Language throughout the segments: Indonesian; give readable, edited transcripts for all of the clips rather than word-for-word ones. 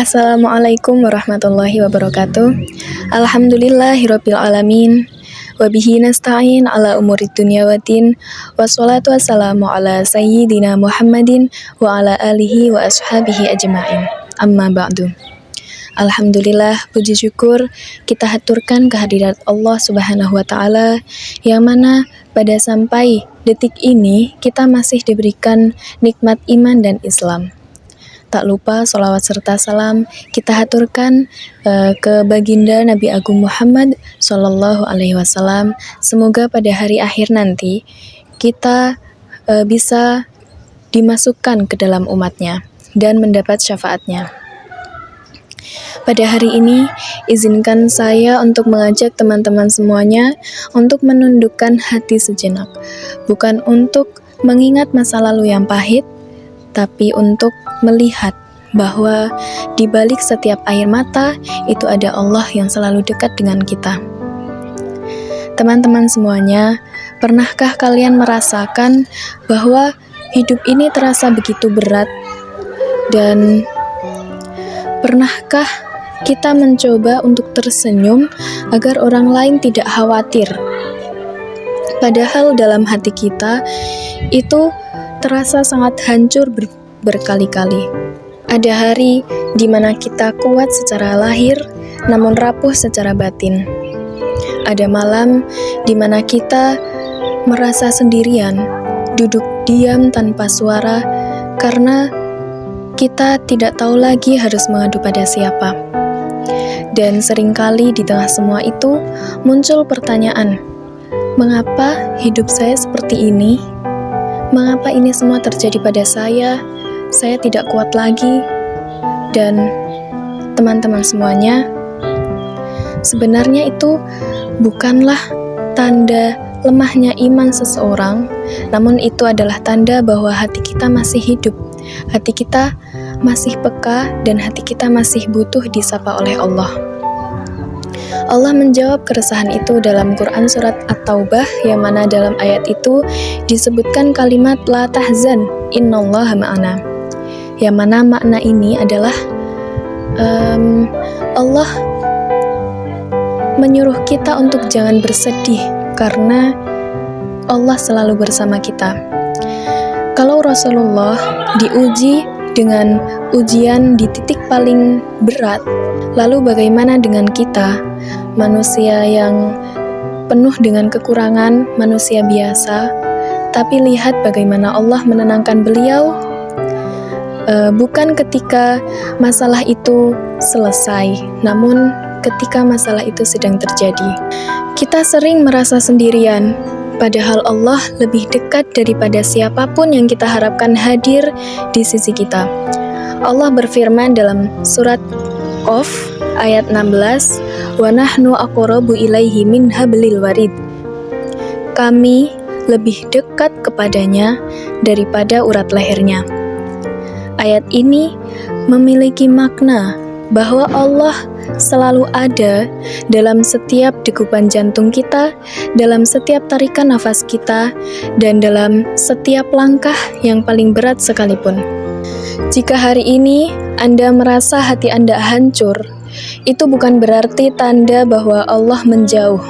Assalamualaikum warahmatullahi wabarakatuh. Alhamdulillahirabbil alamin. Wa bihi nasta'in ala umurid dunya waddin. Wassalatu wassalamu ala sayyidina Muhammadin wa ala alihi wa ashabihi ajma'in. Amma ba'du. Alhamdulillah, puji syukur kita haturkan kehadirat Allah Subhanahu wa taala yang mana pada sampai detik ini kita masih diberikan nikmat iman dan Islam. Tak lupa sholawat serta salam kita haturkan ke baginda Nabi Agung Muhammad Sallallahu Alaihi Wasallam. Semoga pada hari akhir nanti kita bisa dimasukkan ke dalam umatnya dan mendapat syafaatnya. Pada hari ini, izinkan saya untuk mengajak teman-teman semuanya untuk menundukkan hati sejenak, bukan untuk mengingat masa lalu yang pahit, tapi untuk melihat bahwa di balik setiap air mata itu ada Allah yang selalu dekat dengan kita. Teman-teman semuanya, pernahkah kalian merasakan bahwa hidup ini terasa begitu berat? Dan pernahkah kita mencoba untuk tersenyum agar orang lain tidak khawatir? Padahal dalam hati kita itu terasa sangat hancur berkali-kali. Ada hari di mana kita kuat secara lahir, namun rapuh secara batin. Ada malam di mana kita merasa sendirian, duduk diam tanpa suara, karena kita tidak tahu lagi harus mengadu pada siapa. Dan seringkali di tengah semua itu muncul pertanyaan, mengapa hidup saya seperti ini? Mengapa ini semua terjadi pada saya? Saya tidak kuat lagi. Dan teman-teman semuanya, sebenarnya itu bukanlah tanda lemahnya iman seseorang, namun itu adalah tanda bahwa hati kita masih hidup, hati kita masih peka, dan hati kita masih butuh disapa oleh Allah. Allah menjawab keresahan itu dalam Quran surat At-Taubah, yang mana dalam ayat itu disebutkan kalimat la tahzan innallaha ma'ana, yang mana makna ini adalah Allah menyuruh kita untuk jangan bersedih karena Allah selalu bersama kita. Kalau Rasulullah diuji dengan ujian di titik paling berat, lalu bagaimana dengan kita, manusia yang penuh dengan kekurangan, manusia biasa? Tapi lihat bagaimana Allah menenangkan beliau, bukan ketika masalah itu selesai, namun ketika masalah itu sedang terjadi. Kita sering merasa sendirian, padahal Allah lebih dekat daripada siapapun yang kita harapkan hadir di sisi kita. Allah berfirman dalam surat Qaf ayat 16, "Wa nahnu aqrabu ilaihi min hablil warid." Kami lebih dekat kepadanya daripada urat lehernya. Ayat ini memiliki makna bahwa Allah selalu ada dalam setiap degupan jantung kita, dalam setiap tarikan nafas kita, dan dalam setiap langkah yang paling berat sekalipun. Jika hari ini Anda merasa hati Anda hancur, itu bukan berarti tanda bahwa Allah menjauh,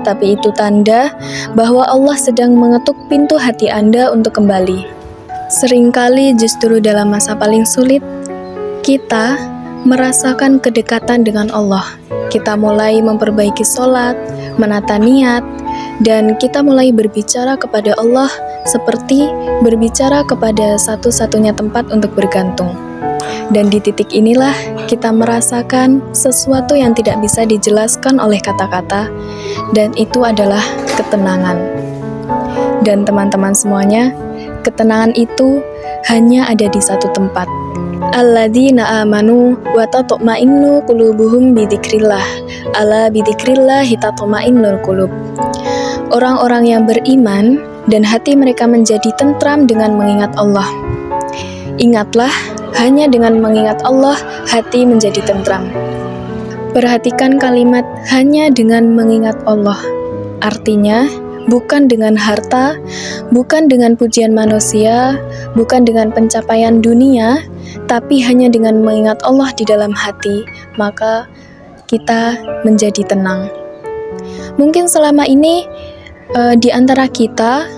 tapi itu tanda bahwa Allah sedang mengetuk pintu hati Anda untuk kembali. Seringkali justru dalam masa paling sulit, kita merasakan kedekatan dengan Allah. Kita mulai memperbaiki sholat, menata niat, dan kita mulai berbicara kepada Allah seperti berbicara kepada satu-satunya tempat untuk bergantung. Dan di titik inilah kita merasakan sesuatu yang tidak bisa dijelaskan oleh kata-kata, dan itu adalah ketenangan. Dan teman-teman semuanya, ketenangan itu hanya ada di satu tempat. Alladzina amanu wa tatma'innu qulubuhum bidzikrillah. Ala bidzikrillah tatma'innul qulub. Orang-orang yang beriman dan hati mereka menjadi tentram dengan mengingat Allah. Ingatlah, hanya dengan mengingat Allah hati menjadi tentram. Perhatikan kalimat hanya dengan mengingat Allah. Artinya, bukan dengan harta, bukan dengan pujian manusia, bukan dengan pencapaian dunia, tapi hanya dengan mengingat Allah di dalam hati, maka kita menjadi tenang. Mungkin selama ini di antara kita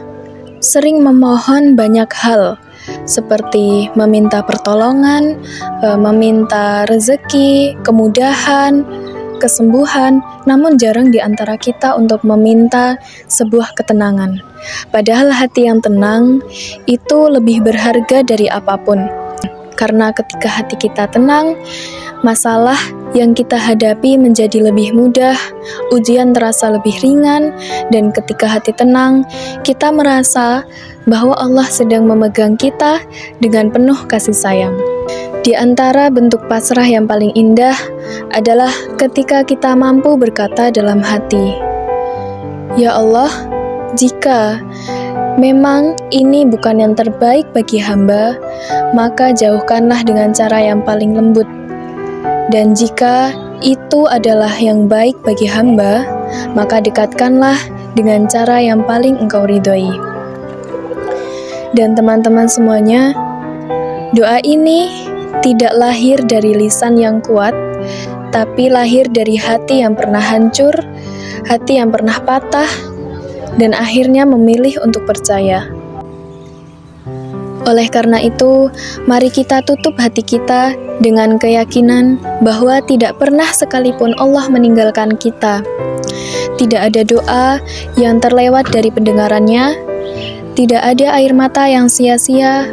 sering memohon banyak hal, seperti meminta pertolongan, meminta rezeki, kemudahan, kesembuhan, namun jarang di antara kita untuk meminta sebuah ketenangan. Padahal hati yang tenang itu lebih berharga dari apapun. Karena ketika hati kita tenang, masalah yang kita hadapi menjadi lebih mudah, ujian terasa lebih ringan, dan ketika hati tenang, kita merasa bahwa Allah sedang memegang kita dengan penuh kasih sayang. Di antara bentuk pasrah yang paling indah adalah ketika kita mampu berkata dalam hati, "Ya Allah, jika memang ini bukan yang terbaik bagi hamba, maka jauhkanlah dengan cara yang paling lembut. Dan jika itu adalah yang baik bagi hamba, maka dekatkanlah dengan cara yang paling Engkau ridhoi." Dan teman-teman semuanya, doa ini tidak lahir dari lisan yang kuat, tapi lahir dari hati yang pernah hancur, hati yang pernah patah, dan akhirnya memilih untuk percaya. Oleh karena itu, mari kita tutup hati kita dengan keyakinan bahwa tidak pernah sekalipun Allah meninggalkan kita. Tidak ada doa yang terlewat dari pendengarannya, tidak ada air mata yang sia-sia,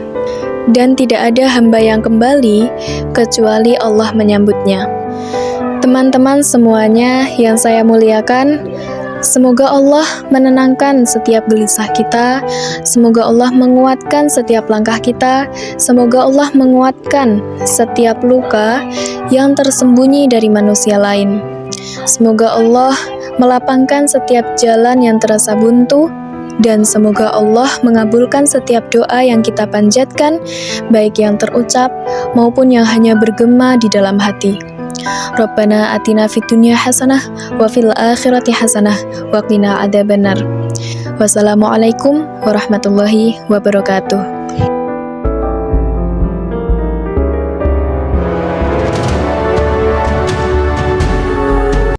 dan tidak ada hamba yang kembali kecuali Allah menyambutnya. Teman-teman semuanya yang saya muliakan, semoga Allah menenangkan setiap gelisah kita, semoga Allah menguatkan setiap langkah kita, semoga Allah menguatkan setiap luka yang tersembunyi dari manusia lain. Semoga Allah melapangkan setiap jalan yang terasa buntu, dan semoga Allah mengabulkan setiap doa yang kita panjatkan, baik yang terucap maupun yang hanya bergema di dalam hati. Rabbana atina fid dunya hasanah wa fil akhirati hasanah wa qina adzabannar. Wassalamualaikum warahmatullahi wabarakatuh.